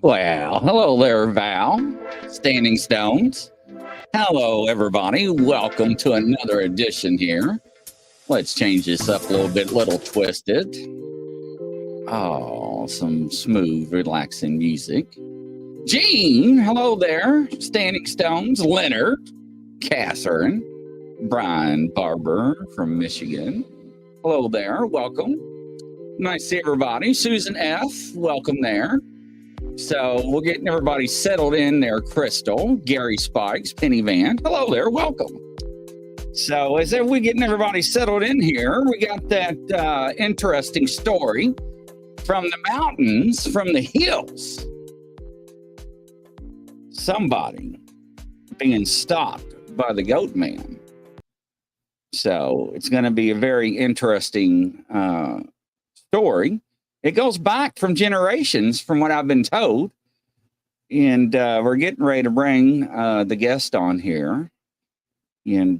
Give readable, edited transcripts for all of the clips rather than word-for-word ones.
Well, hello there, Val. Standing Stones. Hello, everybody. Welcome to another edition here. Let's change this up a little twisted. Oh, some smooth, relaxing music. Gene, hello there. Standing Stones. Leonard, Catherine, Brian Barber from Michigan. Hello there. Welcome. Nice to see everybody. Susan F., welcome there. So we're getting everybody settled in there. Crystal, Gary Spikes, Penny Van. Hello there. Welcome. So as we're getting everybody settled in here, we got that interesting story from the mountains, from the hills. Somebody being stalked by the Goatman. So it's going to be a very interesting story. It goes back from generations, from what I've been told. And we're getting ready to bring the guest on here. And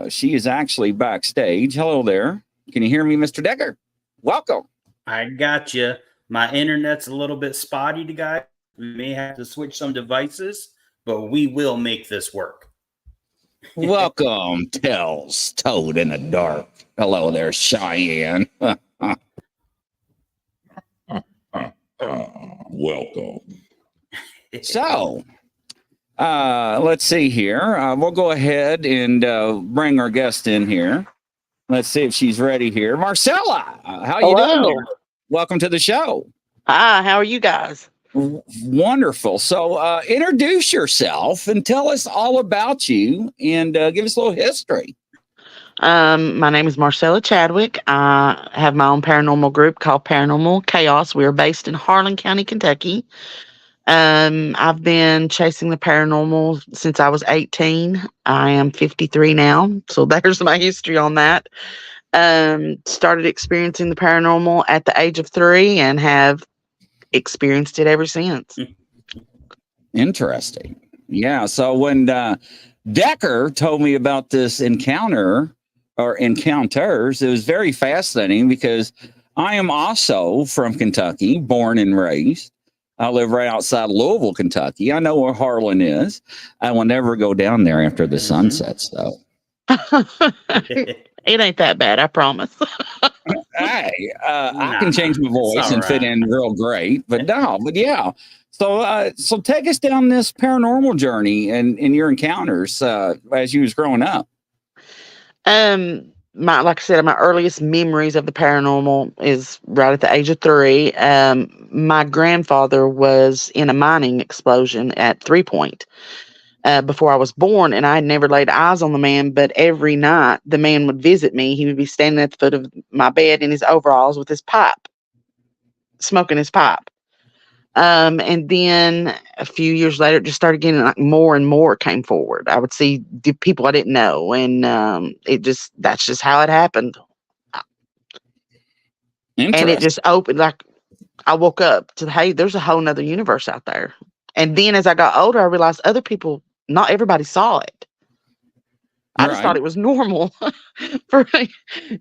she is actually backstage. Hello there. Can you hear me, Mr. Decker? Welcome. I got you. My internet's a little bit spotty, guys. We may have to switch some devices, but we will make this work. Welcome, Tells Toad in the Dark. Hello there, Cheyenne. Welcome. So, let's see here. We'll go ahead and bring our guest in here. Let's see if she's ready here. Marcella, how you doing there? Welcome to the show. Hi, how are you guys? Wonderful. So, introduce yourself and tell us all about you and give us a little history. My name is Marcella Chadwick. I have my own paranormal group called Paranormal Chaos. We are based in Harlan County, Kentucky. I've been chasing the paranormal since I was 18. I am 53 now, so there's my history on that. Started experiencing the paranormal at the age of 3 and have experienced it ever since. Interesting. Yeah. So when Decker told me about this encounter or encounters, it was very fascinating because I am also from Kentucky, born and raised. I live right outside Louisville, Kentucky. I know where Harlan is. I will never go down there after the sun sets, though. It ain't that bad, I promise. Hey, I can change my voice and fit in real great, but yeah. So take us down this paranormal journey and your encounters as you was growing up. Like I said, my earliest memories of the paranormal is right at the age of 3. My grandfather was in a mining explosion at 3 Point before I was born, and I had never laid eyes on the man, but every night the man would visit me. He would be standing at the foot of my bed in his overalls with his pipe, smoking his pipe. And then a few years later, it just started getting like more and more came forward. I would see people I didn't know, and that's just how it happened. And it just opened, like I woke up to, hey, there's a whole nother universe out there. And then as I got older, I realized other people, not everybody saw it. I just thought it was normal for me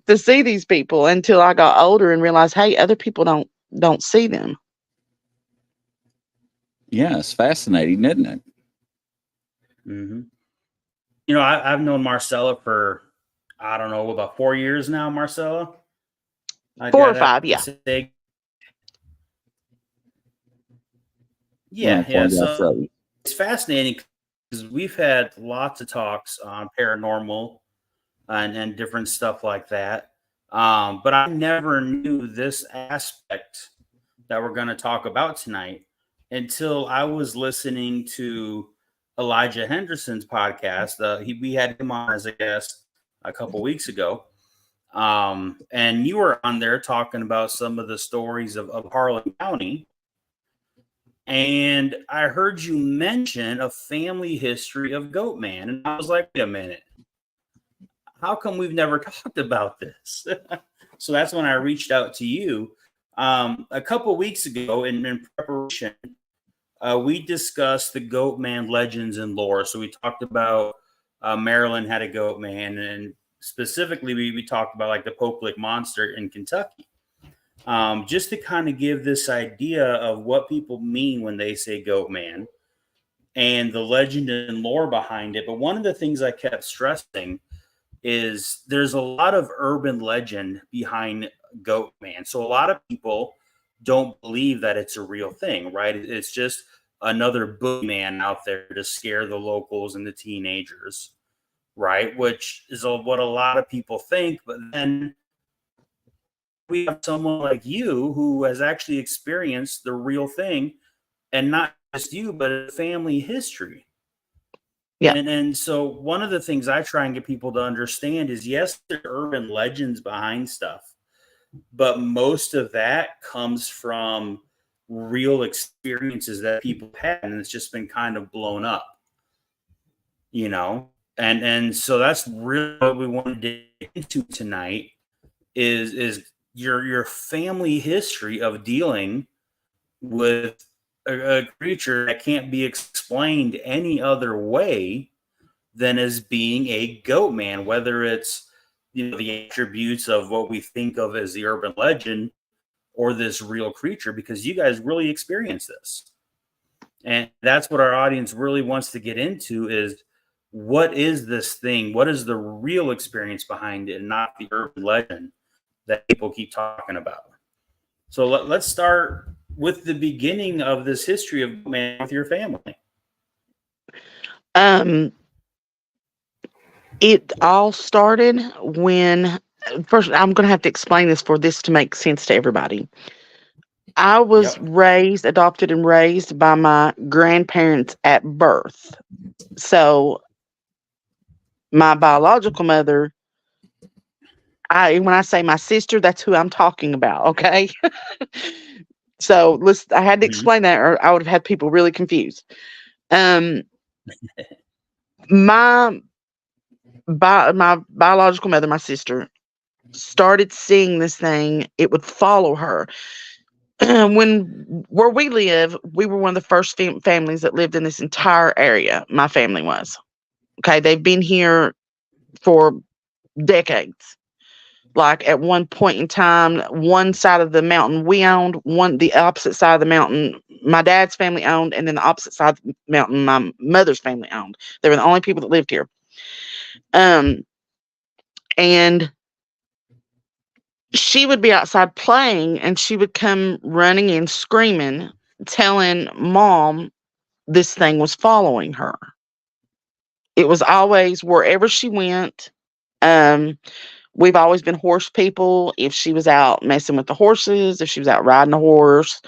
to see these people until I got older and realized, hey, other people don't see them. Yeah, it's fascinating, isn't it? Mm-hmm. You know, I've known Marcella for, I don't know, about 4 years now, Marcella. 4 or 5, yeah. Yeah. So it's fascinating because we've had lots of talks on paranormal and different stuff like that. But I never knew this aspect that we're going to talk about tonight until I was listening to Elijah Henderson's podcast. We had him on as a guest a couple weeks ago. And you were on there talking about some of the stories of Harlan County. And I heard you mention a family history of Goatman. And I was like, wait a minute. How come we've never talked about this? So that's when I reached out to you. A couple weeks ago in preparation, we discussed the Goatman legends and lore. So we talked about Maryland had a Goatman, and specifically we talked about like the Pope Lick monster in Kentucky. just to kind of give this idea of what people mean when they say Goatman and the legend and lore behind it. But one of the things I kept stressing is there's a lot of urban legend behind Goatman. So a lot of people don't believe that it's a real thing, right? It's just another boogeyman out there to scare the locals and the teenagers, right? Which is what a lot of people think. But then we have someone like you who has actually experienced the real thing, and not just you, but a family history. Yeah. And so one of the things I try and get people to understand is, yes, there are urban legends behind stuff, but most of that comes from real experiences that people had, and it's just been kind of blown up, you know? And so that's really what we want to dig into tonight is your family history of dealing with a creature that can't be explained any other way than as being a goat man, whether it's, you know, the attributes of what we think of as the urban legend or this real creature, because you guys really experience this. And that's what our audience really wants to get into is, what is this thing? What is the real experience behind it, and not the urban legend that people keep talking about? So let's start with the beginning of this history of man with your family. It all started when, first, I'm going to have to explain this for this to make sense to everybody. I was adopted and raised by my grandparents at birth. So my biological mother, when I say my sister, that's who I'm talking about. Okay. So I had to explain that, or I would have had people really confused. My biological mother, my sister, started seeing this thing. It would follow her. Where we live, we were one of the first families that lived in this entire area. My family was. Okay. They've been here for decades. Like at one point in time, one side of the mountain we owned, the opposite side of the mountain my dad's family owned, and then the opposite side of the mountain my mother's family owned. They were the only people that lived here. And she would be outside playing, and she would come running in screaming, telling Mom this thing was following her. It was always wherever she went. We've always been horse people. If she was out messing with the horses, if she was out riding a horse,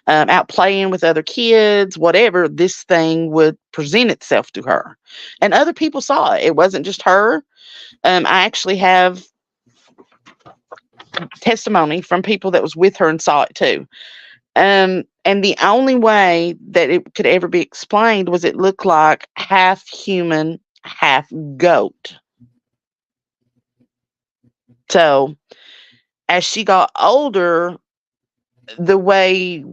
out playing with other kids, whatever, this thing would present itself to her. And other people saw it. It wasn't just her. I actually have testimony from people that was with her and saw it too. And the only way that it could ever be explained was it looked like half human, half goat. So as she got older, the way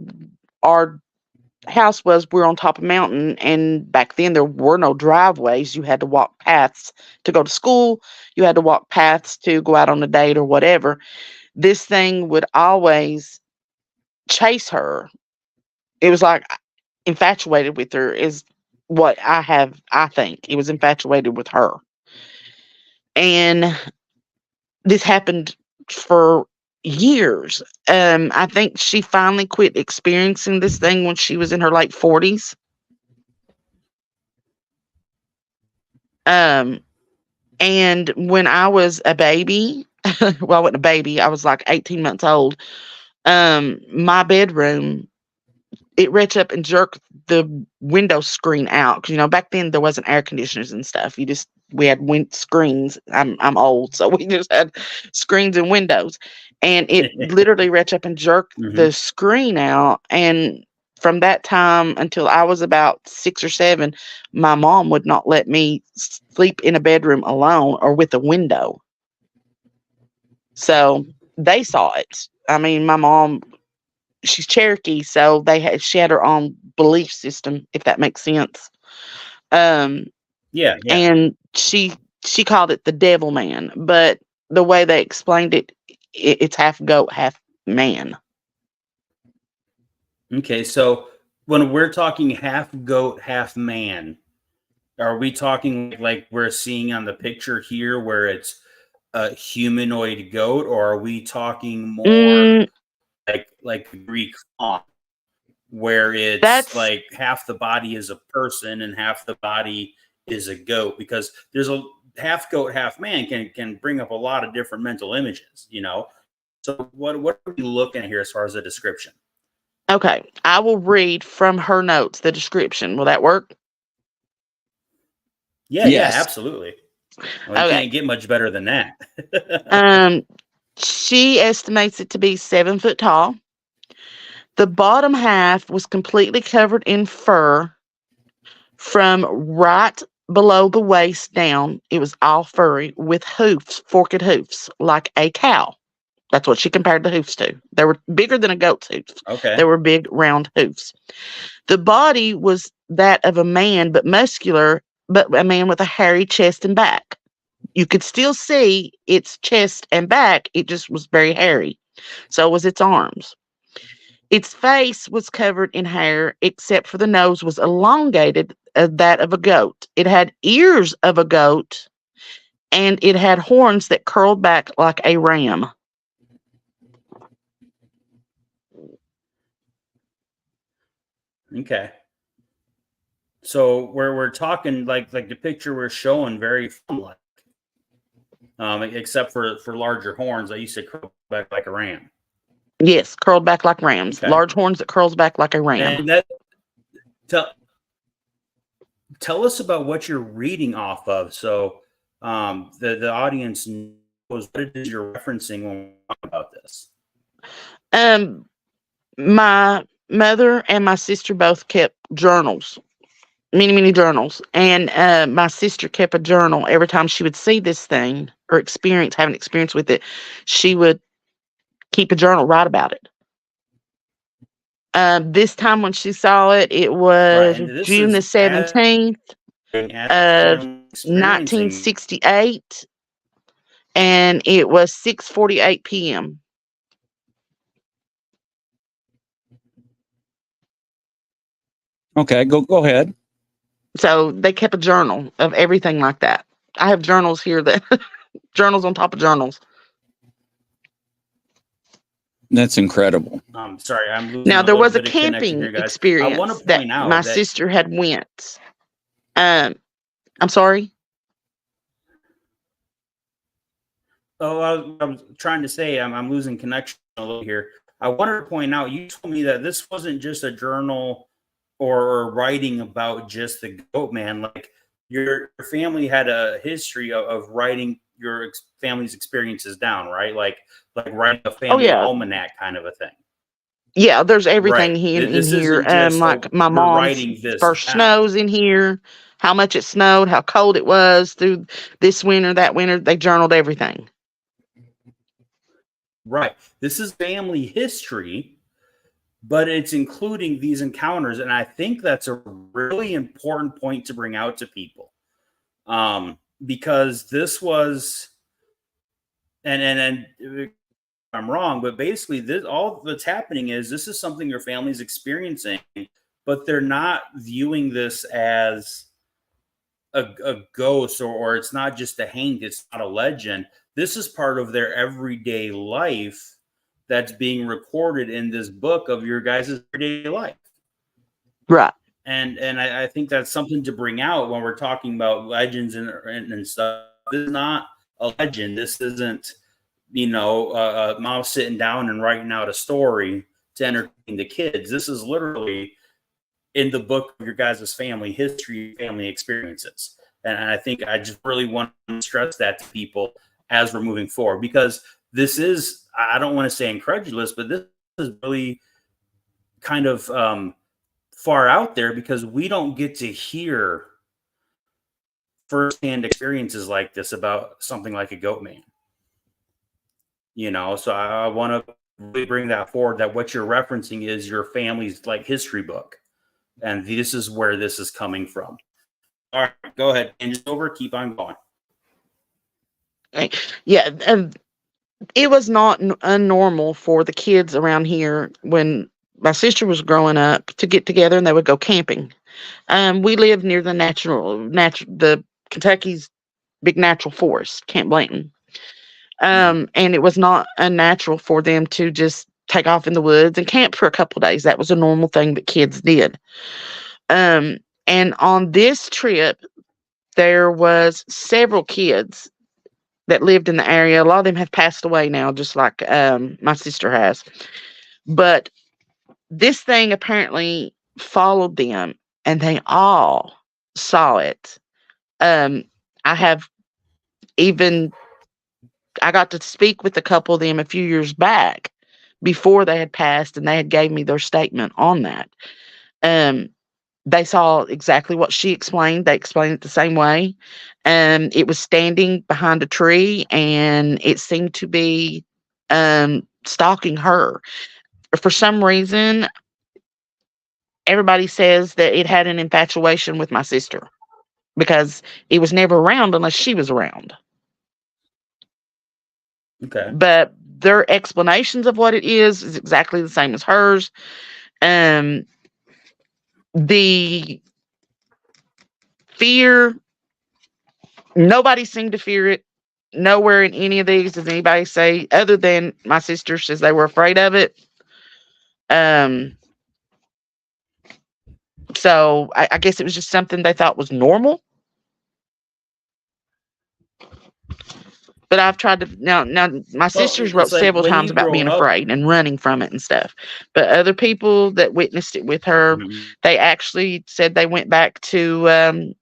our house was, we're on top of a mountain, and back then there were no driveways. You had to walk paths to go to school. You had to walk paths to go out on a date or whatever. This thing would always chase her. It was like infatuated with her is what I think. It was infatuated with her. And this happened for years. I think she finally quit experiencing this thing when she was in her late 40s. And when I was a baby, well, I wasn't a baby, I was like 18 months old. My bedroom, it reached up and jerked the window screen out. 'Cause, back then there wasn't air conditioners and stuff. We had screens. I'm old, so we just had screens and windows. And it literally reached up and jerked the screen out. And from that time until I was about 6 or 7, my mom would not let me sleep in a bedroom alone or with a window. So they saw it. I mean, my mom, she's Cherokee, so she had her own belief system, if that makes sense. Yeah. And she called it the devil man, but the way they explained it, it's half goat, half man. Okay, so when we're talking half goat, half man, are we talking like we're seeing on the picture here where it's a humanoid goat, or are we talking more like the Greek faun, where it's That's like half the body is a person and half the body is a goat? Because there's a half goat, half man can bring up a lot of different mental images, you know. So what are we looking at here as far as the description? okay. I will read from her notes the description. Will that work? Yeah, Yes. absolutely. Well, you Okay. can't get much better than that. She estimates it to be 7 foot tall. The bottom half was completely covered in fur from right below the waist down. It was all furry with hoofs, forked hoofs, like a cow. That's what she compared the hoofs to. They were bigger than a goat's hoofs. Okay. They were big, round hoofs. The body was that of a man, but muscular, but a man with a hairy chest and back. You could still see its chest and back. It just was very hairy. So was its arms. Its face was covered in hair, except for the nose was elongated, that of a goat. It had ears of a goat, and it had horns that curled back like a ram. Okay. So we're talking like the picture we're showing very fawn-like, except for larger horns. I used to curl back like a ram. Yes, curled back like rams. Okay. Large horns that curls back like a ram. And that tell us about what you're reading off of, so the audience knows what it is you're referencing when we talk about this. My mother and my sister both kept journals, many journals, and my sister kept a journal. Every time she would see this thing or have an experience with it, she would keep a journal, write about it. This time when she saw it, it was June the 17th of 1968, and it was 6:48 p.m. Okay, go ahead. So they kept a journal of everything like that. I have journals here that journals on top of journals. That's incredible. Sorry, I'm losing Now a there little was a bit of connection camping here, guys. I experience want to that point out my that sister had went. I'm sorry. Oh, I was trying to say I'm losing connection a little here. I wanted to point out, you told me that this wasn't just a journal or writing about just the Goatman. Like your family had a history of writing your family's experiences down, right? Like writing a family almanac kind of a thing. Yeah, there's everything Right. in This here. isn't just Like my we're mom's writing this first down. snows in here, how much it snowed, how cold it was through this winter, that winter. They journaled everything. Right. This is family history, but it's including these encounters. And I think that's a really important point to bring out to people. Because this was, and I'm wrong, but basically this, all that's happening is this is something your family's experiencing, but they're not viewing this as a ghost, or it's not just a haunt, it's not a legend. This is part of their everyday life that's being recorded in this book of your guys' everyday life. Right. And I think that's something to bring out when we're talking about legends and stuff. This is not a legend. This isn't, mom sitting down and writing out a story to entertain the kids. This is literally in the book of your guys' family history, family experiences. And I think I just really want to stress that to people as we're moving forward, because this is, I don't want to say incredulous, but this is really kind of far out there, because we don't get to hear firsthand experiences like this about something like a Goatman. So I want to really bring that forward, that what you're referencing is your family's like history book. And this is where this is coming from. All right, go ahead. And just over, keep on going. Yeah. it was not unnormal for the kids around here when my sister was growing up to get together and they would go camping. We lived near the the Kentucky's big natural forest, Camp Blanton. And it was not unnatural for them to just take off in the woods and camp for a couple of days. That was a normal thing that kids did. And on this trip, there was several kids that lived in the area. A lot of them have passed away now, just like my sister has. But this thing apparently followed them, and they all saw it. I have even I got to speak with a couple of them a few years back before they had passed, and they had gave me their statement on that. They saw exactly what she explained. They explained it the same way. It was standing behind a tree, and it seemed to be stalking her. For some reason, everybody says that it had an infatuation with my sister because it was never around unless she was around. Okay. But their explanations of what it is exactly the same as hers. The fear, nobody seemed to fear it. Nowhere in any of these does anybody say, other than my sister says they were afraid of it. So I guess it was just something they thought was normal. But I've tried to now my sisters wrote it's like several when times you about grow being up. afraid and running from it and stuff. But other people that witnessed it with her, they actually said they went back to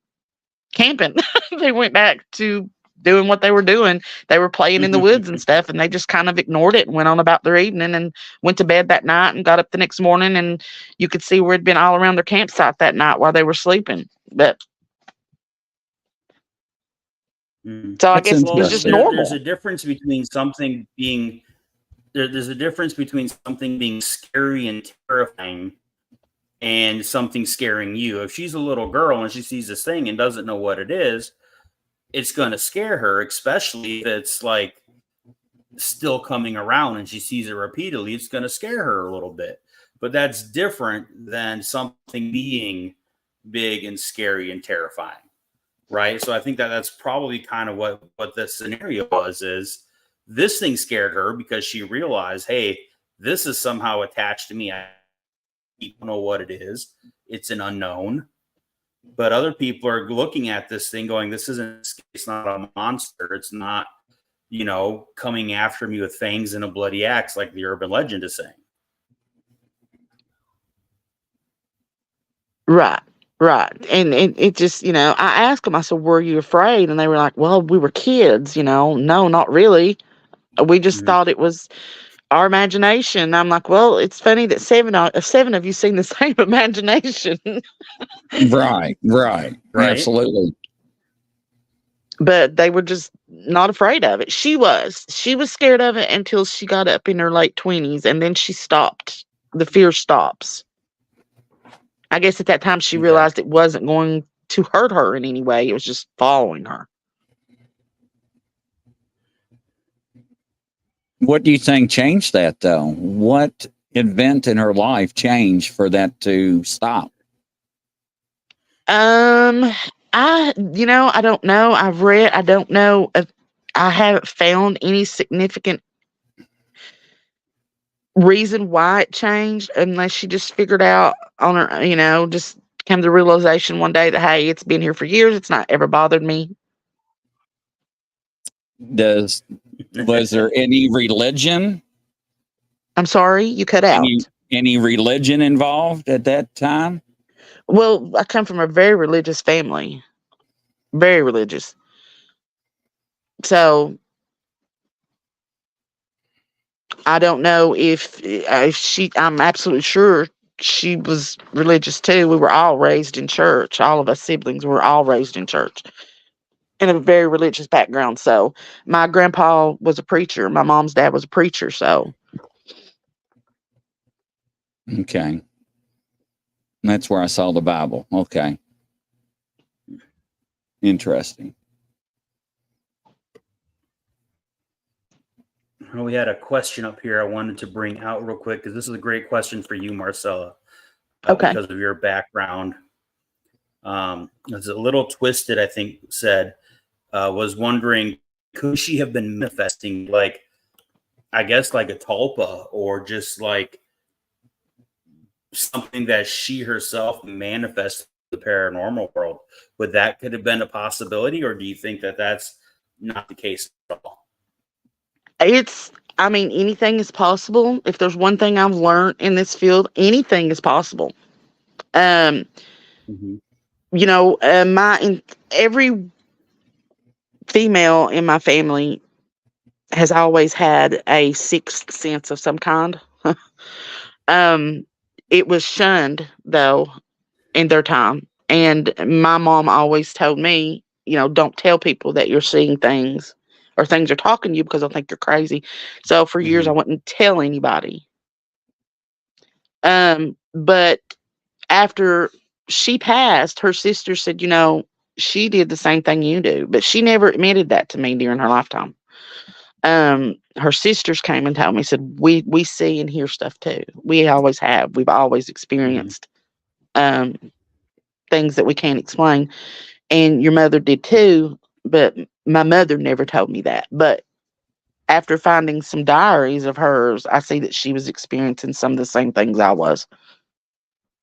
camping. They went back to doing what they were doing. They were playing in the woods and stuff, and they just kind of ignored it and went on about their evening and went to bed that night and got up the next morning, and you could see where it'd been all around their campsite that night while they were sleeping. But so I guess it was just normal. There's a difference between something being there's a difference between something being scary and terrifying and something scaring you. If she's a little girl and she sees this thing and doesn't know what it is, it's going to scare her, especially if it's like still coming around and she sees it repeatedly. It's going to scare her a little bit. But that's different than something being big and scary and terrifying. Right. So I think that's probably kind of what the scenario was, is this thing scared her because she realized, hey, this is somehow attached to me. I don't know what it is. It's an unknown. But other people are looking at this thing going, it's not a monster. It's not, coming after me with fangs and a bloody axe like the urban legend is saying. Right. Right. And it just, I asked them, I said, were you afraid? And they were like, well, we were kids, no, not really. We just thought it was our imagination. I'm like, well, it's funny that seven of you seen the same imagination. Right. Absolutely. But they were just not afraid of it. She was scared of it until she got up in her late 20s, and then she stopped. The fear stops. I guess at that time she realized it wasn't going to hurt her in any way. It was just following her. What do you think changed that, though? What event in her life changed for that to stop? I don't know. I don't know. I haven't found any significant reason why it changed, unless she just figured out on her, just came to the realization one day that, hey, it's been here for years. It's not ever bothered me. Was there any religion? I'm sorry, you cut out. Any religion involved at that time? Well, I come from a very religious family. Very religious. So I don't know if I'm absolutely sure she was religious too. We were all raised in church. All of us siblings were all raised in church in a very religious background. So my grandpa was a preacher. My mom's dad was a preacher. So. Okay. That's where I saw the Bible. Okay. Interesting. We had a question up here I wanted to bring out real quick because this is a great question for you, Marcella, Okay. because of your background. It's a little twisted, I think, said, was wondering, could she have been manifesting like, I guess, like a tulpa or just like something that she herself manifests in the paranormal world? Would that could have been a possibility, or do you think that that's not the case at all? I mean, anything is possible. If there's one thing I've learned in this field, anything is possible. Mhm. You know, every female in my family has always had a sixth sense of some kind. um, it was shunned though in their time, and my mom always told me, you know, don't tell people that you're seeing things or things are talking to you because they'll think you're crazy. So for years, I Mhm. wouldn't tell anybody. But after she passed, her sister said, you know, she did the same thing you do, but she never admitted that to me during her lifetime. Her sisters came and told me, said, we see and hear stuff too. We always have. We've always Mhm. experienced um things that we can't explain. And your mother did too, but my mother never told me that. But after finding some diaries of hers, I see that she was experiencing some of the same things I was.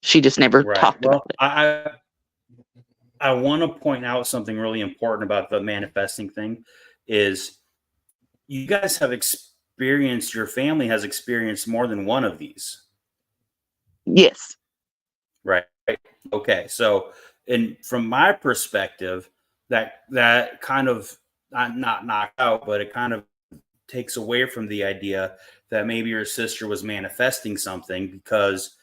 She just never Right. talked about Well, it. I want to point out something really important about the manifesting thing is you guys have experienced, your family has experienced more than one of these, Yes. right? Okay. So, and from my perspective, that kind of not knocked out, but it kind of takes away from the idea that maybe your sister was manifesting something because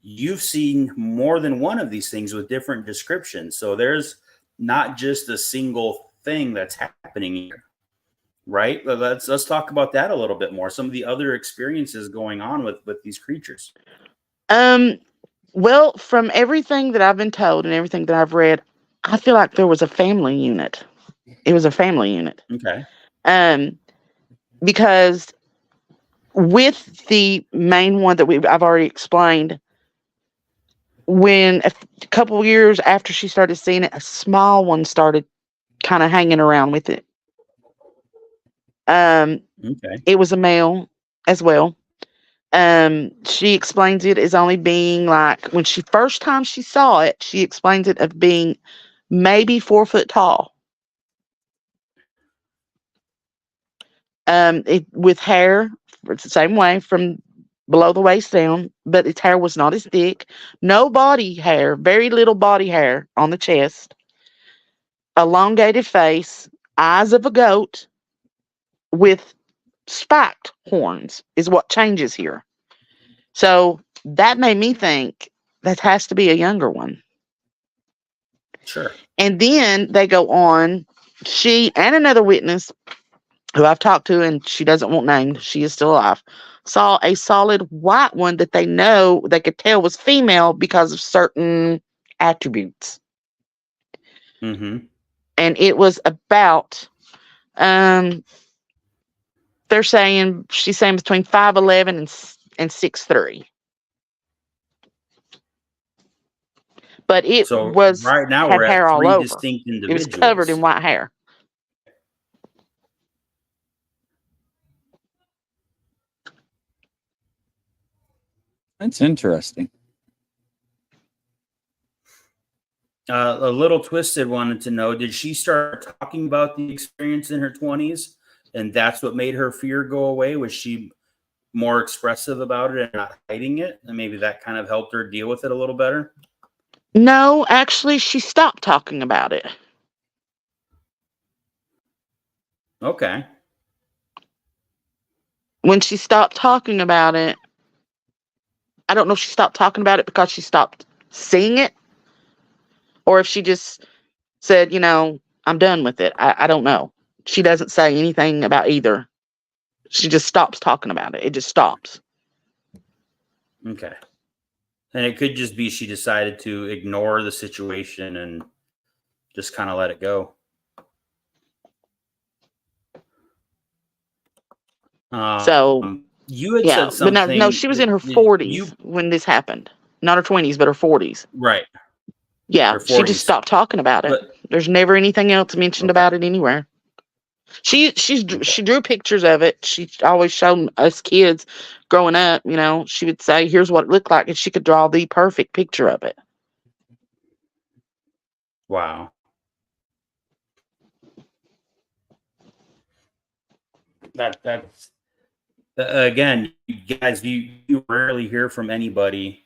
you've seen more than one of these things with different descriptions. So there's not just a single thing that's happening here, right? Let's talk about that a little bit more. Some of the other experiences going on with these creatures. Um, well, from everything that I've been told and everything that I've read, I feel like there was a family unit. It was a family unit. Okay. Um, because with the main one that I've already explained, when a couple of years after she started seeing it, a small one started kind of hanging around with it. Um, Okay. it was a male as well. She explains it as only being like when she first time she saw it, she explains it of being maybe 4 foot tall. It with hair, it's the same way from below the waist down, but its hair was not as thick. No body hair, very little body hair on the chest. Elongated face, eyes of a goat with spiked horns is what changes here. So that made me think that has to be a younger one. Sure. And then they go on, she and another witness who I've talked to, and she doesn't want named, she is still alive, saw a solid white one that they know they could tell was female because of certain attributes. Mm-hmm. And it was about, um, they're saying, she's saying between 5'11" and 6'3". But it So was, right now had we're hair at all three over. distinct It was covered in individuals. white hair. That's interesting. A little twisted wanted to know, did she start talking about the experience in her 20s and that's what made her fear go away? Was she more expressive about it and not hiding it? And maybe that kind of helped her deal with it a little better? No, actually, she stopped talking about it. Okay. When she stopped talking about it, I don't know if she stopped talking about it because she stopped seeing it or if she just said, you know, I'm done with it. I don't know. She doesn't say anything about either. She just stops talking about it. It just stops. Okay. And it could just be she decided to ignore the situation and just kind of let it go. So You had yeah, said but no, something she was that in her you 40s when this happened. Not her 20s, but her 40s. right Yeah, or she just 40s, stopped talking about it. but There's never anything else mentioned okay, about it anywhere. She okay, drew pictures of it. She always showed us kids growing up. She would say, "Here's what it looked like," and she could draw the perfect picture of it. wow. That's again, you guys, you rarely hear from anybody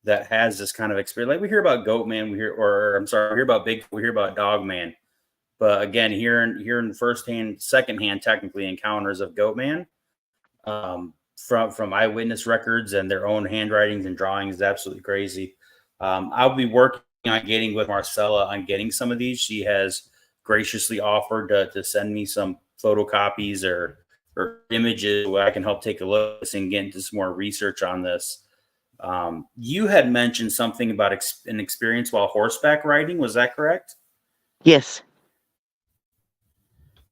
that has this kind of experience. Like we hear about Goatman, we hear about Bigfoot, we hear about Dogman. But again, hearing firsthand, secondhand, technically encounters of Goatman, from eyewitness records and their own handwritings and drawings is absolutely crazy. I'll be working on getting with Marcella on getting some of these. She has graciously offered to send me some photocopies or images where I can help take a look and get into some more research on this. You had mentioned something about an experience while horseback riding. Was that correct? Yes.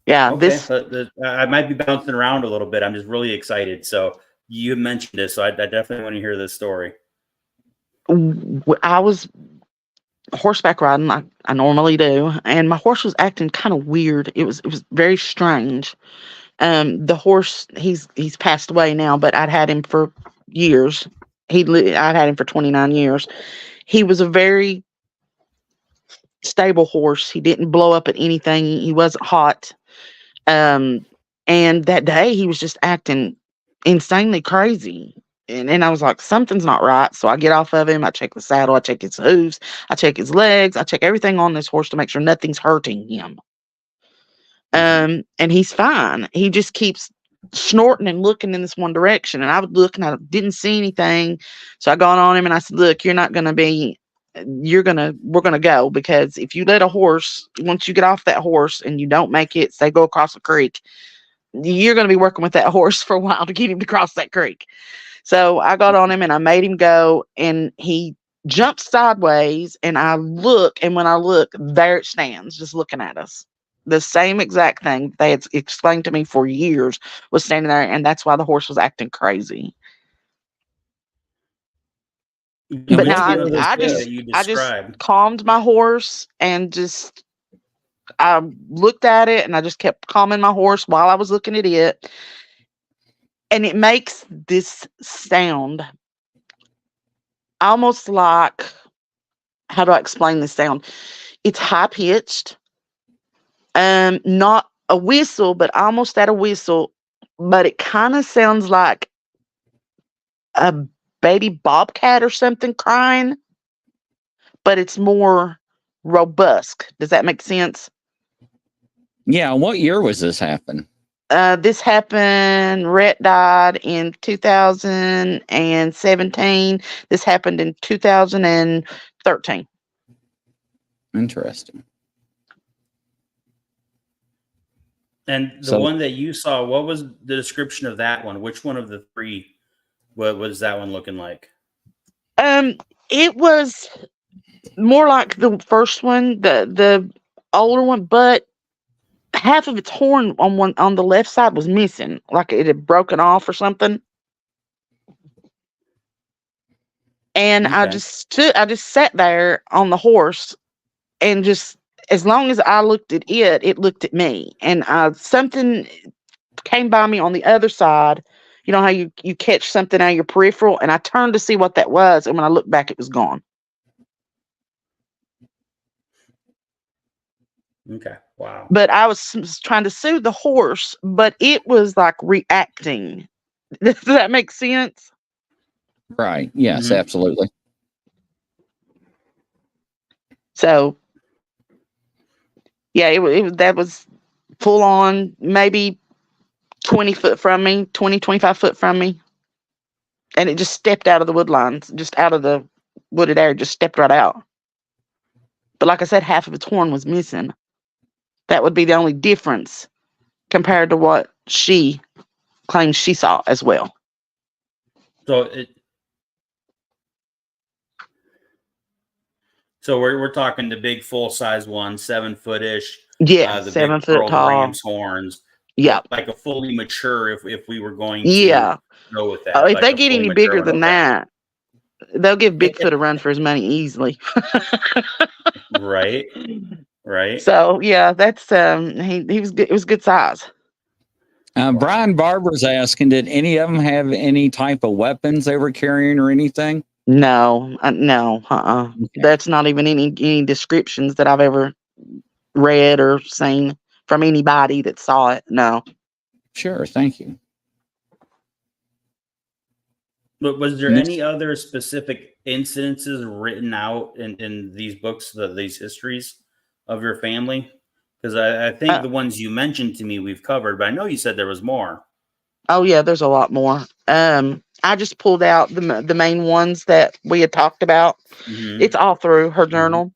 Yeah. Okay, I might be bouncing around a little bit. I'm just really excited. So you mentioned it, so I definitely want to hear this story. I was horseback riding like I normally do, and my horse was acting kind of weird. It was very strange. The horse, he's passed away now, but I'd had him for years. I'd had him for 29 years. He was a very stable horse. He didn't blow up at anything. He wasn't hot. Um, and that day he was just acting insanely crazy. And I was like, something's not right. So I get off of him. I check the saddle. I check his hooves. I check his legs. I check everything on this horse to make sure nothing's hurting him. Mhm. And he's fine. He just keeps snorting and looking in this one direction. And I would look and I didn't see anything. So I got on him and I said, look, we're gonna go, because if you let a horse, once you get off that horse and you don't make it, say go across a creek, you're gonna be working with that horse for a while to get him to cross that creek. So I got on him and I made him go, and he jumped sideways. And I look, and when I look, there it stands, just looking at us. The same exact thing they had explained to me for years was standing there, and that's why the horse was acting crazy. And But now which one of those I things just that you I just described? calmed my horse and just I looked at it, and I just kept calming my horse while I was looking at it. And it makes this sound almost like, how do I explain this sound? It's high pitched, not a whistle, but almost at a whistle. But it kind of sounds like a baby bobcat or something crying, but it's more robust. Does that make sense? Yeah. What year was this happen? This happened, Rhett died in 2017. This happened in 2013. Interesting. And the So one that you saw, what was the description of that one? Which one of the three? What was that one looking like? It was more like the first one, the older one, but half of its horn on the left side was missing, like it had broken off or something. And Okay. I just sat there on the horse, and just as long as I looked at it, it looked at me. And something came by me on the other side. You know how you catch something out of your peripheral, and I turned to see what that was, and when I looked back, it was gone. Okay. Wow. But I was trying to soothe the horse, but it was like reacting. Does that make sense? right. Yes, Hmm. absolutely. So yeah, that was full on, maybe 20 foot from me, 25 foot from me. And it just stepped out of the wood lines, just out of the wooded area, just stepped right out. But like I said, half of its horn was missing. That would be the only difference compared to what she claims she saw as well. So we're talking the big full size one, 7 foot ish, Yeah, the big 7 foot curled tall. ram's horns. Yeah. Like a fully mature, if we were going Yeah. to go with that. If Like they a get fully any mature bigger one. than Okay. that, they'll give Bigfoot a run for his money easily. Right. Right. So yeah, that's he was good. It was good size. Wow. Brian Barber's asking, did any of them have any type of weapons they were carrying or anything? No, no, Okay. That's not even any descriptions that I've ever read or seen from anybody that saw it. No. Sure, thank you. But was there Miss- any other specific incidences written out in these books, these histories of your family? Because I think the ones you mentioned to me we've covered, but I know you said there was more. Oh yeah, there's a lot more. I just pulled out the main ones that we had talked about. Mm-hmm. It's all through her journal.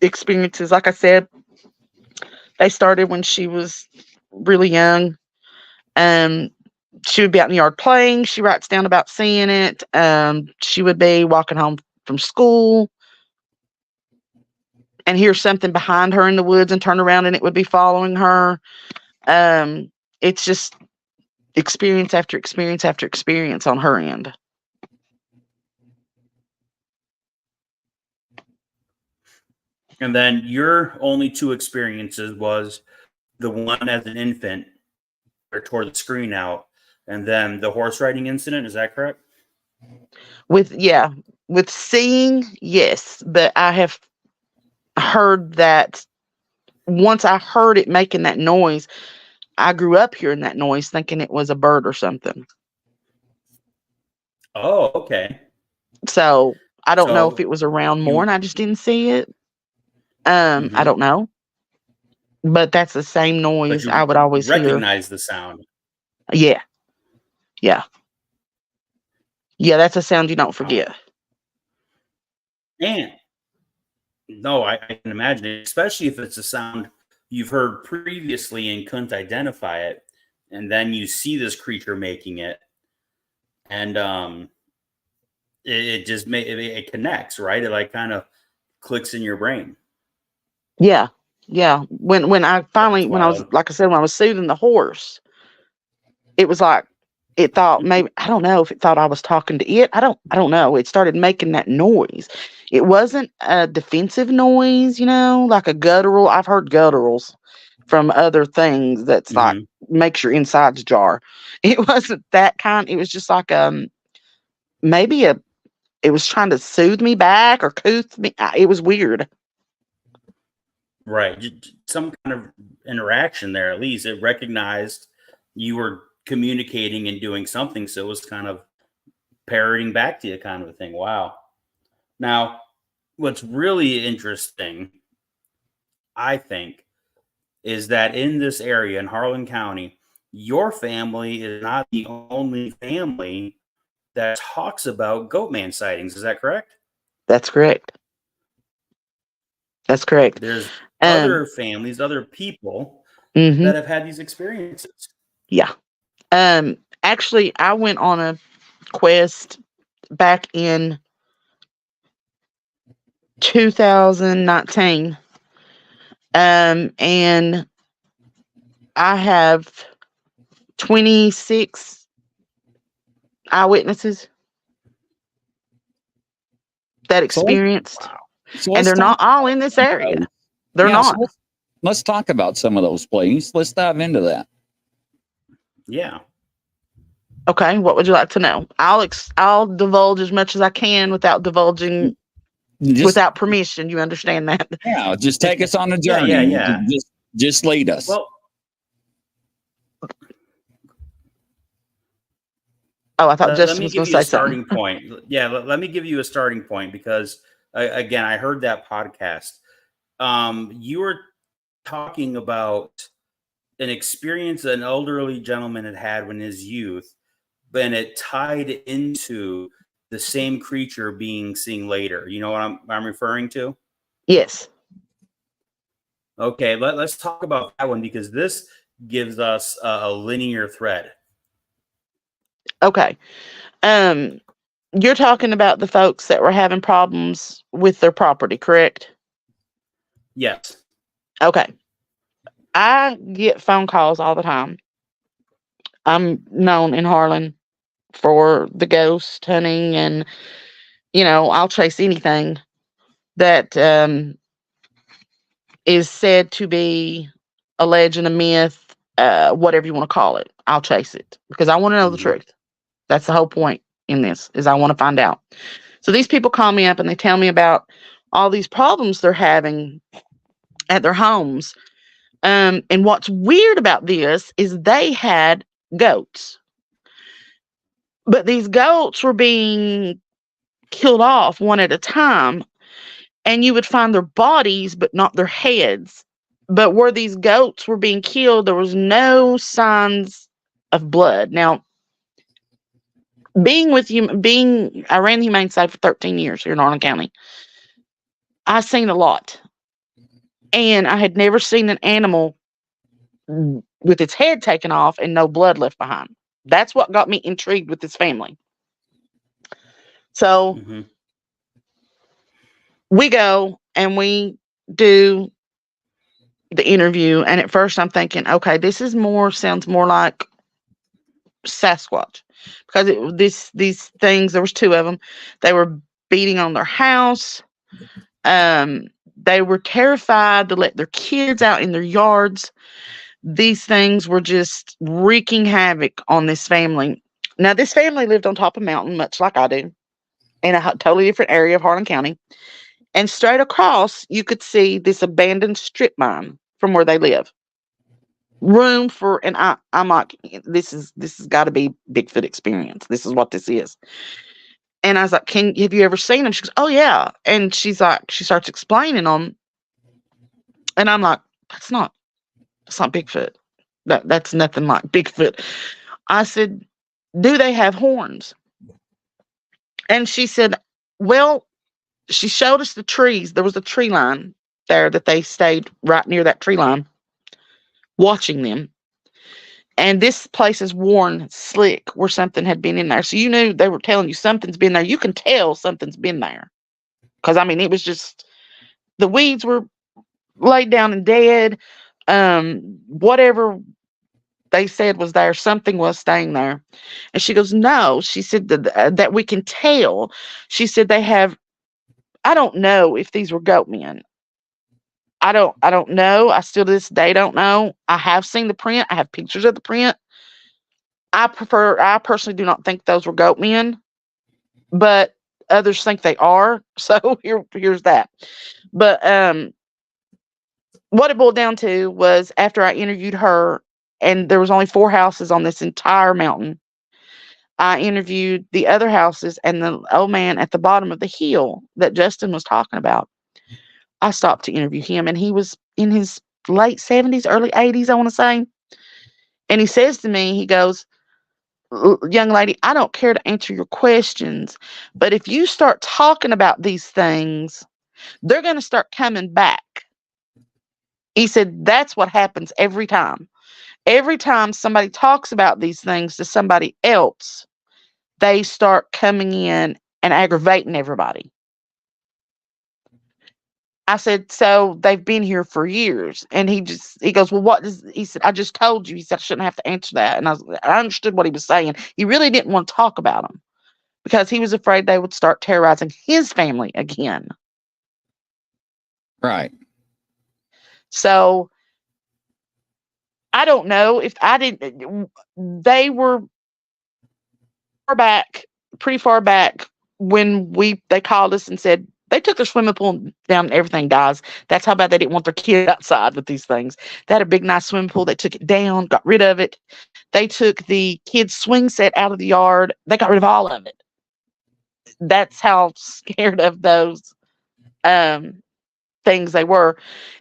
Experiences, like I said, they started when she was really young. She would be out in the yard playing. She writes down about seeing it. She would be walking home from school and hear something behind her in the woods and turn around and it would be following her. It's just experience after experience after experience on her end. And then your only two experiences was the one as an infant or tore the screen out, and then the horse riding incident. Is that correct? With seeing, yes, but I have heard that once I heard it making that noise, I grew up hearing that noise thinking it was a bird or something. Oh, okay. So I don't know if So it was around more and you I just didn't see it. I don't know. But that's the same but noise I you would always hear. recognize the sound. Yeah. Yeah. Yeah, that's a sound you don't forget. And no, I can imagine it, especially if it's a sound you've heard previously and couldn't identify it, and then you see this creature making it, and it just it connects, right? It like kind of clicks in your brain. Yeah. Yeah. When I finally, That's when I was, wild. like I said, when I was soothing the horse, it was like it thought maybe, I don't know if it thought I was talking to it. I don't know. It started making that noise. It wasn't a defensive noise, like a guttural. I've heard gutturals from other things that's like makes your insides jar. It wasn't that kind. It was just like maybe it was trying to soothe me back or cooth me. It was weird. Right. Some kind of interaction there, at least. It recognized you were communicating and doing something. So it was kind of parroting back to you, kind of a thing. Wow. Now, what's really interesting, I think, is that in this area in Harlan County, your family is not the only family that talks about Goatman sightings. Is that correct? That's correct. That's correct. There's other families, other people that have had these experiences. Yeah. Actually, I went on a quest back in 2019. And I have 26 eyewitnesses that experienced. Wow. And they're not all in this area. They're not. So let's talk about some of those, please. Let's dive into that. Yeah. Okay, what would you like to know? I'll divulge as much as I can without divulging without permission. You understand that? Yeah, just take us on a journey. Yeah. Just lead us. Well, I thought Justin let me was give going to you say a starting something. point. Yeah, let me give you a starting point because again, I heard that podcast. You were talking about an experience an elderly gentleman had when his youth, but it tied into the same creature being seen later. You know what I'm referring to? Yes. Okay, let's talk about that one because this gives us a linear thread. Okay. You're talking about the folks that were having problems with their property, correct? Yes. Okay. I get phone calls all the time. I'm known in Harlan for the ghost hunting, and I'll chase anything that is said to be a legend, a myth, whatever you want to call it. I'll chase it because I want to know the truth. That's the whole point in this, is I want to find out. So these people call me up and they tell me about all these problems they're having at their homes. And what's weird about this is they had goats, but these goats were being killed off one at a time, and you would find their bodies but not their heads. But where these goats were being killed, there was no signs of blood. Now, I ran the Humane Society for 13 years here in Arlen County. I've seen a lot, and I had never seen an animal with its head taken off and no blood left behind. That's what got me intrigued with this family. So we go and we do the interview, and at first I'm thinking, okay, this sounds more like Sasquatch, because these things, there was two of them. They were beating on their house. They were terrified to let their kids out in their yards. These things were just wreaking havoc on this family. Now, this family lived on top of a mountain, much like I do, in a totally different area of Harlan County. And straight across, you could see this abandoned strip mine from where they live. Room for, and I'm like, this has got to be Bigfoot experience. This is what this is. And I was like, have you ever seen them? She goes, oh yeah. And she's like, she starts explaining them. And I'm like, that's not Bigfoot. That's nothing like Bigfoot. I said, do they have horns? And she said, well, she showed us the trees. There was a tree line there that they stayed right near that tree line watching them. And this place is worn slick where something had been in there. So you knew they were telling you something's been there. You can tell something's been there. Because, I mean, it was just, the weeds were laid down and dead. Whatever they said was there, something was staying there. And she goes, no. She said that we can tell. She said they have, I don't know if these were Goatmen. I don't know. I still to this day don't know. I have seen the print. I have pictures of the print. I personally do not think those were Goatmen, but others think they are. So here's that. But what it boiled down to was, after I interviewed her, and there was only 4 houses on this entire mountain, I interviewed the other houses and the old man at the bottom of the hill that Justin was talking about. I stopped to interview him, and he was in his late 70s, early 80s, I want to say. And he says to me, he goes, young lady, I don't care to answer your questions, but if you start talking about these things, they're going to start coming back. He said, that's what happens every time. Every time somebody talks about these things to somebody else, they start coming in and aggravating everybody. I said, so they've been here for years. And he goes, well, he said, I just told you. He said, I shouldn't have to answer that. And I understood what he was saying. He really didn't want to talk about them because he was afraid they would start terrorizing his family again. Right. So I don't know if they were pretty far back when they called us and said, they took their swimming pool down and everything, guys. That's how bad they didn't want their kid outside with these things. They had a big, nice swimming pool. They took it down, got rid of it. They took the kids' swing set out of the yard. They got rid of all of it. That's how scared of those things they were.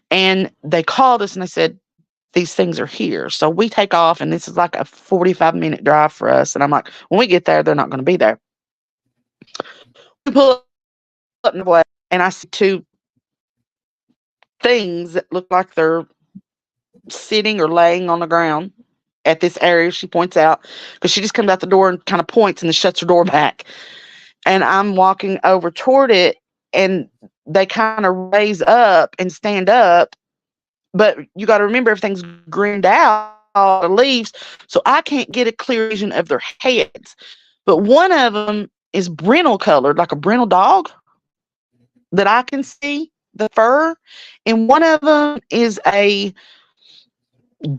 And they called us and they said, these things are here. So we take off, and this is like a 45-minute drive for us. And I'm like, when we get there, they're not going to be there. We pull up in the way, and I see 2 things that look like they're sitting or laying on the ground at this area she points out, because she just comes out the door and kind of points and then shuts her door back. And I'm walking over toward it, and they kind of raise up and stand up, but you got to remember everything's greened out, all the leaves, so I can't get a clear vision of their heads. But one of them is brindle colored, like a brindle dog that I can see the fur, and one of them is a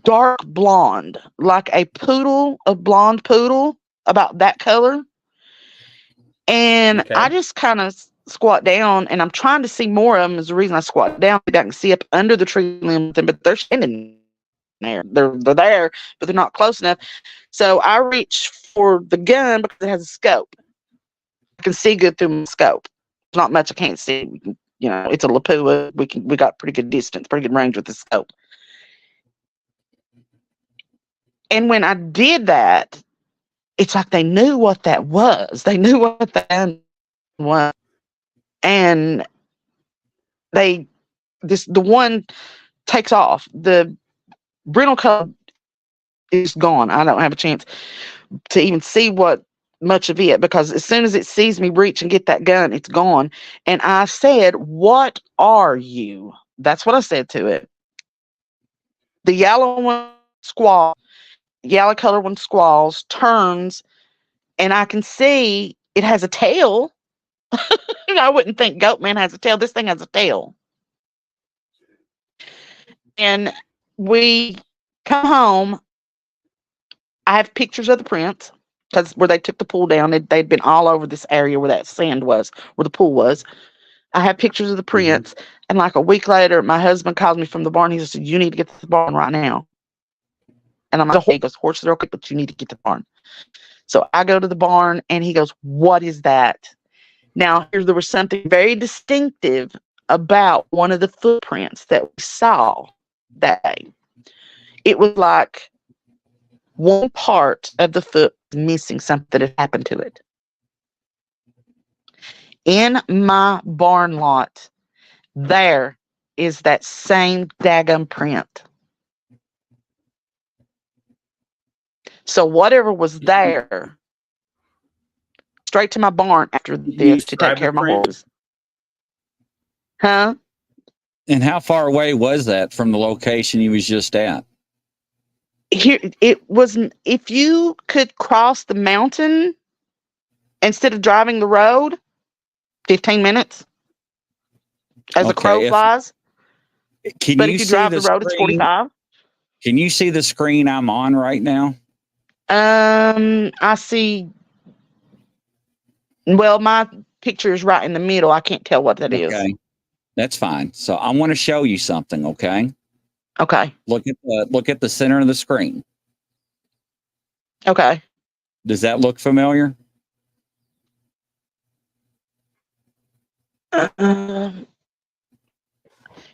dark blonde, like a poodle, a blonde poodle, about that color. And Okay. I just kind of squat down, and I'm trying to see more of them. Is the reason I squat down. I can see up under the tree limb, but they're standing there. They're there, but they're not close enough. So I reach for the gun because it has a scope. I can see good through my scope. There's not much I can't see. You know, it's a Lapua. We got pretty good distance, pretty good range with the scope. And when I did that, it's like they knew what that was. They knew what that was. And the one takes off. The brindle color is gone. I don't have a chance to even see what much of it, because as soon as it sees me reach and get that gun, it's gone. And I said, "What are you?" That's what I said to it. The yellow one yellow color one squalls, turns, and I can see it has a tail. I wouldn't think Goatman has a tail. This thing has a tail. And we come home. I have pictures of the prints, because where they took the pool down, they'd been all over this area where that sand was, where the pool was. I have pictures of the prints. And like a week later, my husband called me from the barn. He said, "You need to get to the barn right now." And I'm like, he goes, "Horses are okay, but you need to get to the barn." So I go to the barn, and he goes, "What is that?" Now, there was something very distinctive about one of the footprints that we saw that day. It was like one part of the foot was missing, something had happened to it. In my barn lot, there is that same daggum print. So whatever was there, straight to my barn after this to take care of my horses. Huh? And how far away was that from the location he was just at? Here, it was, if you could cross the mountain instead of driving the road, 15 minutes as a crow flies. But if you drive the road, it's 45. Can you see the screen I'm on right now? I see. Well, my picture is right in the middle. I can't tell what that is. Okay, that's fine. So I want to show you something. Okay. Okay. Look at the center of the screen. Okay. Does that look familiar?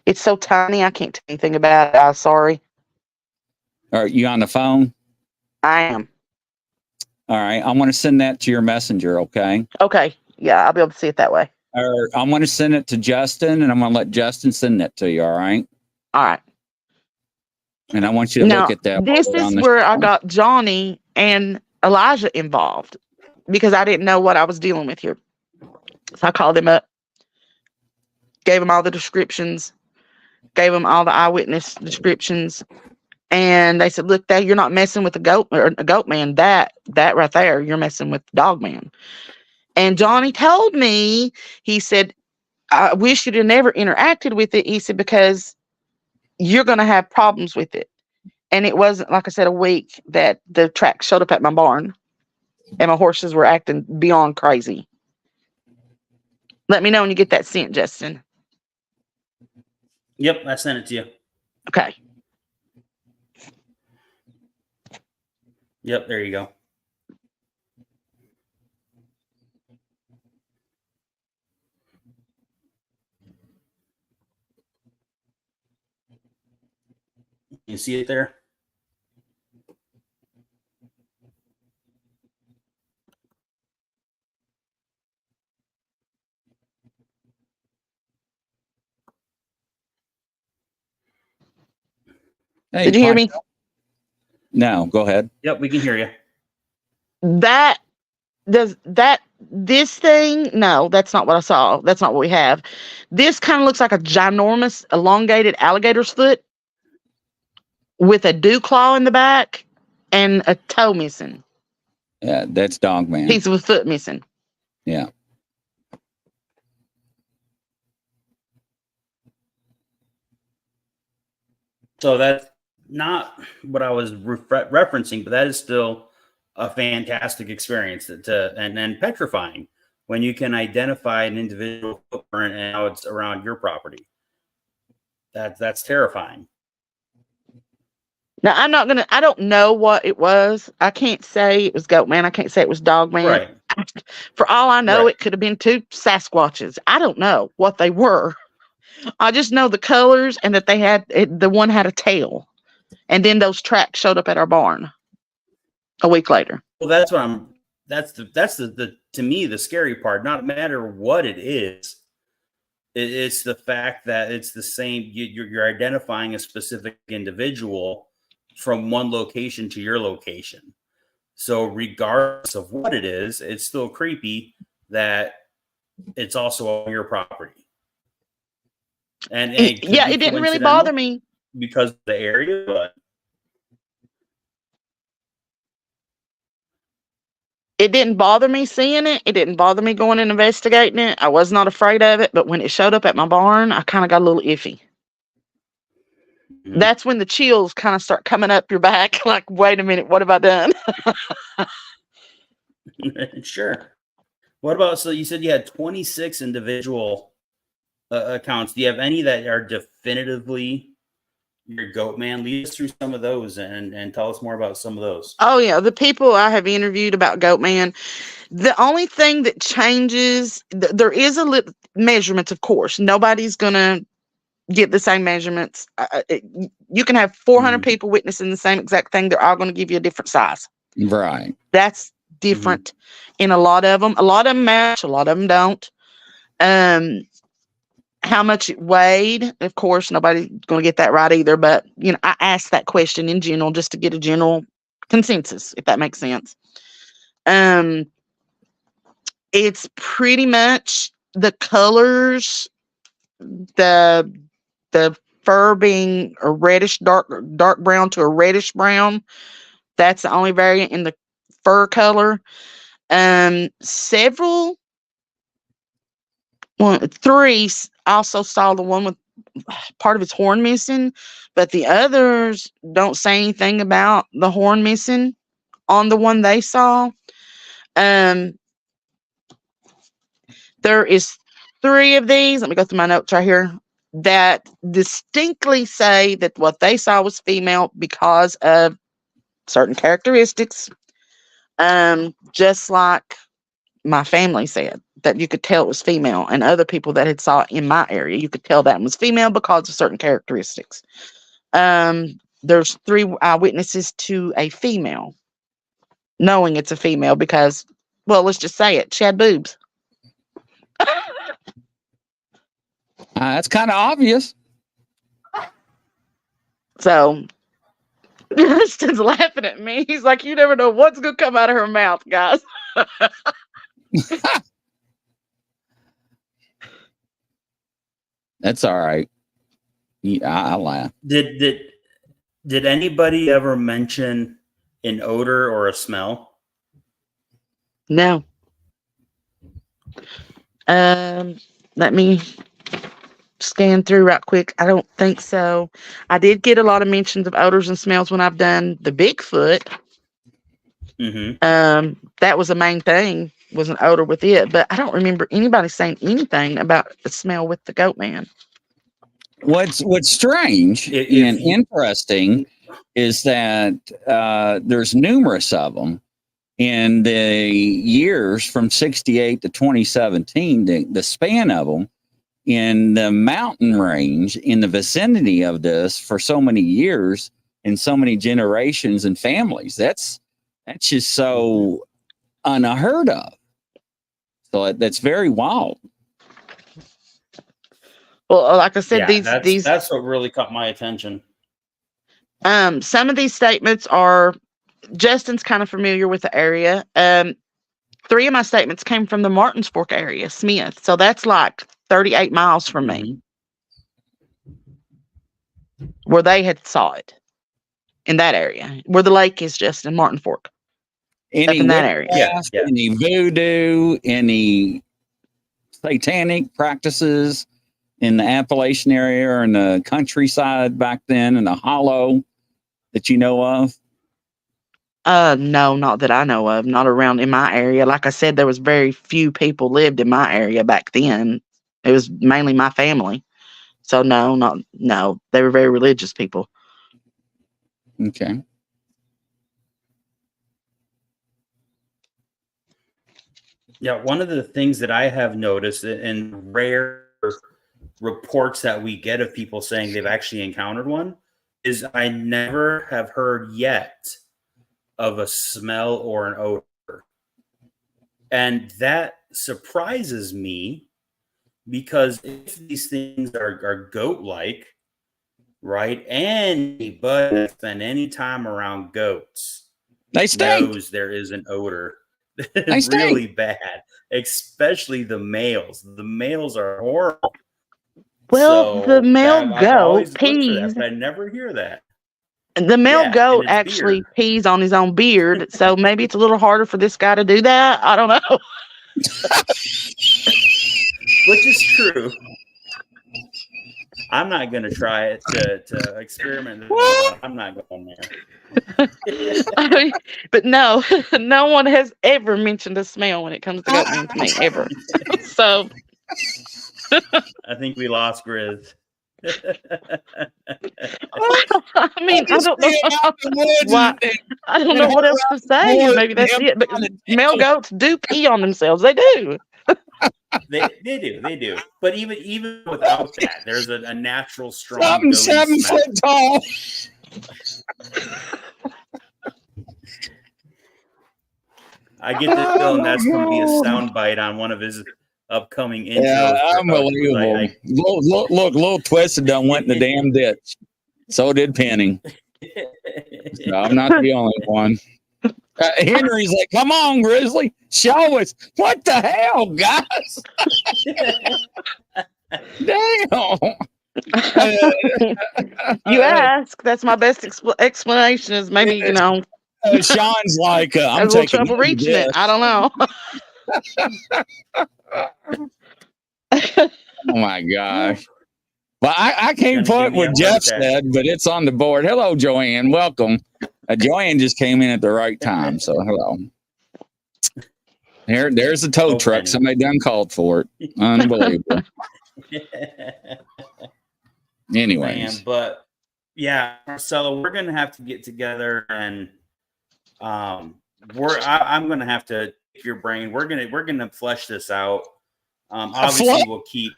It's so tiny, I can't tell anything about it. I'm sorry. Are you on the phone? I am. All right. I want to send that to your messenger. Okay. Okay. Yeah, I'll be able to see it that way. Or I'm going to send it to Justin, and I'm going to let Justin send that to you. All right. All right. And I want you to look at that. This is where I got Johnny and Elijah involved, because I didn't know what I was dealing with here. So I called them up, gave them all the descriptions, gave them all the eyewitness descriptions, and they said, "Look, you're not messing with a goat man. That right there, you're messing with dog man." And Johnny told me, he said, "I wish you'd have never interacted with it." He said, "Because you're going to have problems with it." And it wasn't, like I said, a week that the tracks showed up at my barn and my horses were acting beyond crazy. Let me know when you get that sent, Justin. Yep, I sent it to you. Okay. Yep, there you go. You see it there? Hey, did you hear me? No, go ahead. Yep, we can hear you. This thing, no, that's not what I saw. That's not what we have. This kind of looks like a ginormous elongated alligator's foot. with a dew claw in the back and a toe missing. Yeah, that's Dogman. Piece of a foot missing. Yeah. So that's not what I was referencing, but that is still a fantastic experience and petrifying when you can identify an individual footprint and how it's around your property. That's terrifying. Now I don't know what it was. I can't say it was Goatman. I can't say it was Dogman. Right. For all I know, Right. it could have been two Sasquatches. I don't know what they were. I just know the colors and that the one had a tail. And then those tracks showed up at our barn a week later. Well, that's the to me the scary part. Not matter what it is, it's the fact that it's the same. You're identifying a specific individual from one location to your location. So regardless of what it is, it's still creepy that it's also on your property. And it didn't really bother me because of the area, but it didn't bother me seeing it. It didn't bother me going and investigating it. I was not afraid of it, but when it showed up at my barn, I kind of got a little iffy. Mm-hmm. That's when the chills kind of start coming up your back. Like, wait a minute, what have I done? Sure. What about, so you said you had 26 individual accounts. Do you have any that are definitively your Goatman? Lead us through some of those and tell us more about some of those. Oh, yeah. The people I have interviewed about Goatman, the only thing that changes, there is a little measurements, of course. Nobody's going to get the same measurements. You can have 400 people witnessing the same exact thing. They're all going to give you a different size. Right. That's different in a lot of them. A lot of them match, a lot of them don't. How much it weighed, of course, nobody's going to get that right either. But, I asked that question in general just to get a general consensus, if that makes sense. It's pretty much the colors, the fur being a reddish, dark brown to a reddish brown. That's the only variant in the fur color. Three also saw the one with part of its horn missing, but the others don't say anything about the horn missing on the one they saw. There is 3 of these. Let me go through my notes right here that distinctly say that what they saw was female because of certain characteristics. Just like my family said that you could tell it was female, and other people that had saw it in my area, you could tell that was female because of certain characteristics. There's 3 eyewitnesses to a female, knowing it's a female because, well, let's just say it, she had boobs. That's kind of obvious. So Justin's laughing at me. He's like, you never know what's going to come out of her mouth, guys. That's all right. I laugh. Did anybody ever mention an odor or a smell? No. Let me scan through right quick. I don't think so. I did get a lot of mentions of odors and smells when I've done the Bigfoot. That was the main thing, was an odor with it, but I don't remember anybody saying anything about the smell with the Goatman. What's strange and interesting is that there's numerous of them in the years from 68 to 2017, the span of them in the mountain range in the vicinity of this for so many years and so many generations and families. That's just so unheard of. So that's very wild. Well, like I said, that's what really caught my attention. Some of these statements are, Justin's kind of familiar with the area. 3 of my statements came from the Martins Fork area, Smith. So that's like 38 miles from me, where they had saw it. in that area where the lake is, just in Martin Fork. Up Any in that area. witchcraft, any voodoo, any satanic practices in the Appalachian area or in the countryside back then in the hollow that you know of? No, not that I know of. Not around in my area. Like I said, there was very few people lived in my area back then. It was mainly my family. So no. They were very religious people. Okay. Yeah, one of the things that I have noticed in rare reports that we get of people saying they've actually encountered one is I never have heard yet of a smell or an odor. And that surprises me because if these things are goat-like, right, anybody that's spent any time around goats They stink. knows there is an odor. They stink. Really bad, especially the males. The males are horrible. Well, So the male I've always goat looked for pees. that, but I never hear that. The male Yeah, goat and it's actually beard. pees on his own beard, so maybe it's a little harder for this guy to do that. I don't know. Which is true. I'm not going to try it to experiment. I'm not going there. I mean, but no, no one has ever mentioned a smell when it comes to Goatman to me, ever. So I think we lost Grizz. I mean, I don't know why. I don't know what else to say. Maybe that's it. But male goats do pee on themselves. They do. They do. But even without that, there's a natural strong. Something 7 smell. foot tall. I get the feeling that's going to be a soundbite on one of his upcoming intros. Yeah, unbelievable. Look, little Twisted done went in the damn ditch. So did Penny. So I'm not the only one. Henry's like, come on, Grizzly, show us. What the hell, guys? Damn. You ask. That's my best explanation. Is maybe Sean's like, I'm a little taking trouble reaching it. I don't know. Oh my gosh. Well, I can't put what Jeff said, but it's on the board. Hello, Joanne. Welcome. Joanne just came in at the right time. So hello. There's the tow truck. Somebody done called for it. Unbelievable. Anyways. Man, but yeah, Marcella, we're gonna have to get together and I'm gonna have to pick your brain. We're gonna flesh this out. Obviously, we'll keep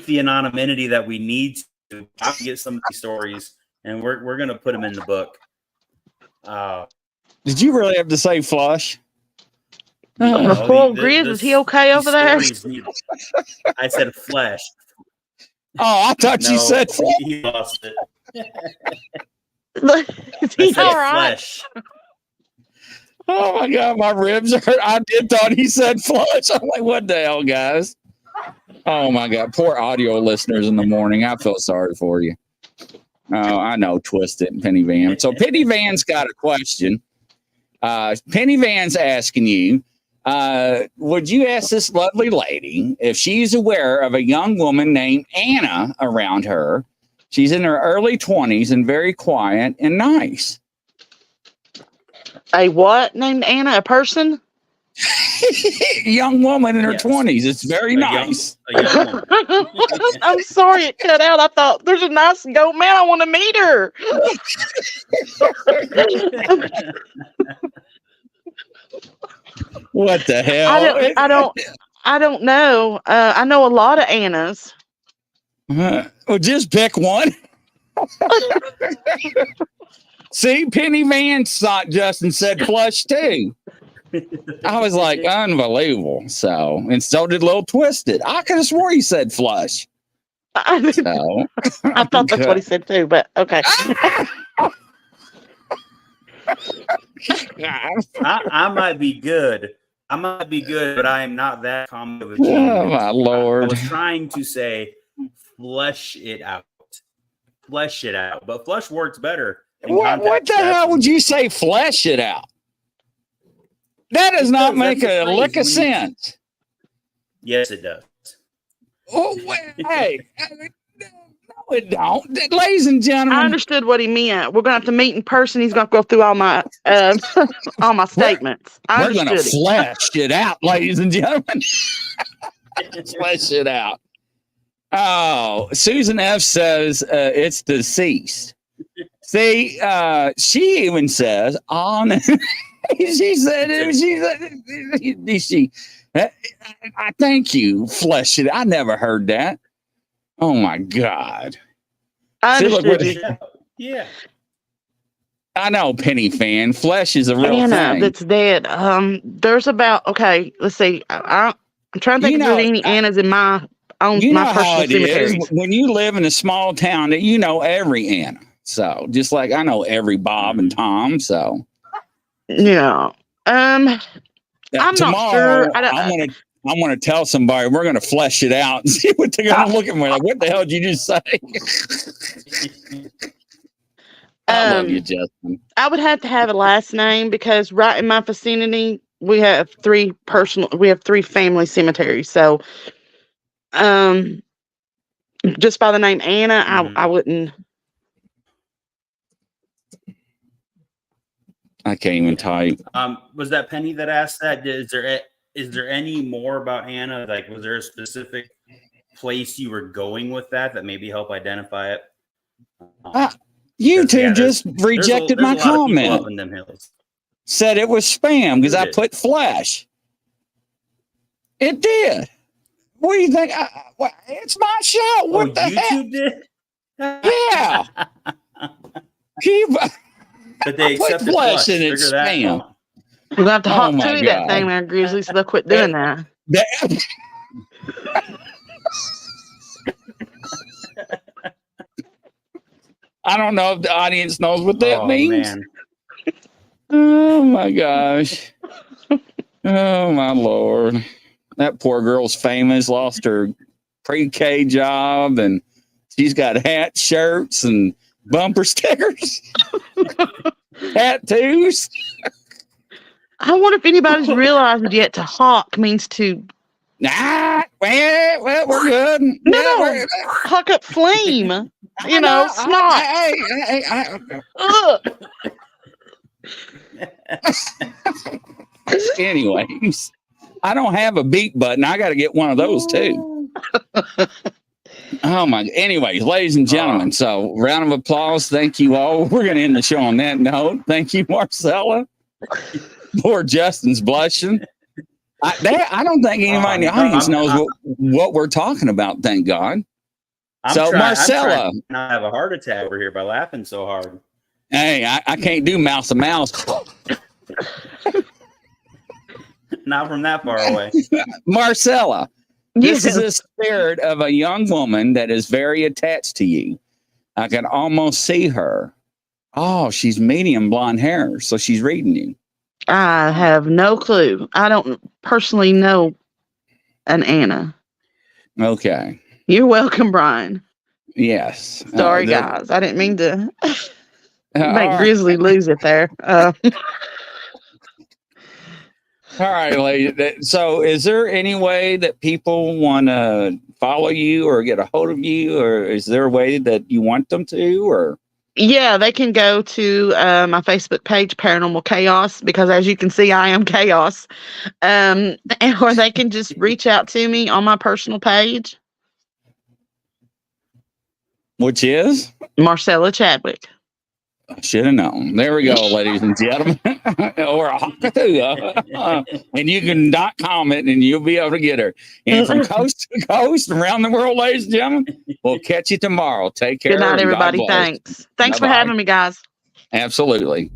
the anonymity that we need to get some of these stories, and we're gonna put them in the book. Did you really have to say flush? Poor Grizz, is he okay over there? I said flesh. Oh, I thought you said flesh. He lost it. Is he all right? Flesh. Oh my God, my ribs hurt. I did thought he said flush. I'm like, what the hell, guys? Oh my God, poor audio listeners in the morning. I feel sorry for you. Oh, I know, Twisted and Penny Van. So Penny Van's got a question. Penny Van's asking you, would you ask this lovely lady if she's aware of a young woman named Anna around her? She's in her early 20s and very quiet and nice. A what named Anna? A person? Young woman in her 20s. It's very nice. A young woman. I'm sorry it cut out. I thought there's a nice goat man. I want to meet her. What the hell? I don't know. I know a lot of Annas. Well, just pick one. See, Penny Van thought Justin said flush too. I was like, unbelievable. So, and so did Little Twisted. I could have swore he said flush. I thought that's what he said too, but okay. I might be good. But I am not that common of a genius. Oh my Lord. I was trying to say flesh it out. flesh it out, but flesh works better. What the hell would you say? Flesh it out? That does not make a lick of sense. Yes, it does. Oh, hey, no, it don't. Ladies and gentlemen, I understood what he meant. We're gonna have to meet in person. He's gonna go through all my all my statements. We're gonna flesh it out, ladies and gentlemen. Flesh it out. Oh, Susan F says it's deceased. See, she even says on. She said, I thank you, flesh it. I never heard that. Oh my God. I understood. Yeah. I know, Penny fan. Flesh is a real thing. That's dead. There's about, okay, let's see. I'm trying to think if there's any Annas in my own my personal cemetery. When you live in a small town, that you know every Anna. So just like I know every Bob and Tom. So yeah. I'm not sure. I'm gonna tell somebody we're gonna flesh it out and see what they're gonna look at me like. What the hell did you just say? I love you, Justin. I would have to have a last name because right in my vicinity we have three family cemeteries. So, just by the name Anna, I wouldn't. I can't even type. Was that Penny that asked that? Is there any more about Anna? Like, was there a specific place you were going with that maybe help identify it? You two just rejected my comment. Said it was spam because I put flesh. It did. What do you think? It's my show. What the YouTube did? Yeah. But they accepted flesh and it's spam. We're gonna have to hop to that thing, man, Grizzly. So they'll quit doing that. I don't know if the audience knows what that means. Man. Oh my gosh. Oh my Lord. That poor girl's famous, lost her pre-K job, and she's got hats, shirts, and bumper stickers. Tattoos. I wonder if anybody's realized yet to hawk means to. Well, we're good. No, huck up flame. You know, snot. Anyways, I don't have a beat button. I got to get one of those too. Oh my! Anyways, ladies and gentlemen, so round of applause. Thank you all. We're going to end the show on that note. Thank you, Marcella. Poor Justin's blushing. I don't think anybody in the audience knows what we're talking about. Thank God. Marcella, I'm not have a heart attack over here by laughing so hard. Hey, I can't do mouth to mouth. Not from that far away. Marcella, this is a spirit of a young woman that is very attached to you. I can almost see her. Oh, she's medium blonde hair, so she's reading you. I have no clue. I don't personally know an Anna. Okay. You're welcome, Brian. Yes. Sorry, guys. I didn't mean to make Grizzly lose it there. All right, lady. So is there any way that people want to follow you or get a hold of you, or is there a way that you want them to, or? Yeah, they can go to my Facebook page, Paranormal Chaos, because as you can see, I am chaos. Or they can just reach out to me on my personal page. Which is? Marcella Chadwick. I should have known. There we go, ladies and gentlemen. Or a Hakatua. And you can comment and you'll be able to get her. And from coast to coast, around the world, ladies and gentlemen, we'll catch you tomorrow. Take care. Good night, everybody. Thanks. Thanks for having me, guys. Absolutely.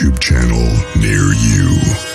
YouTube channel near you.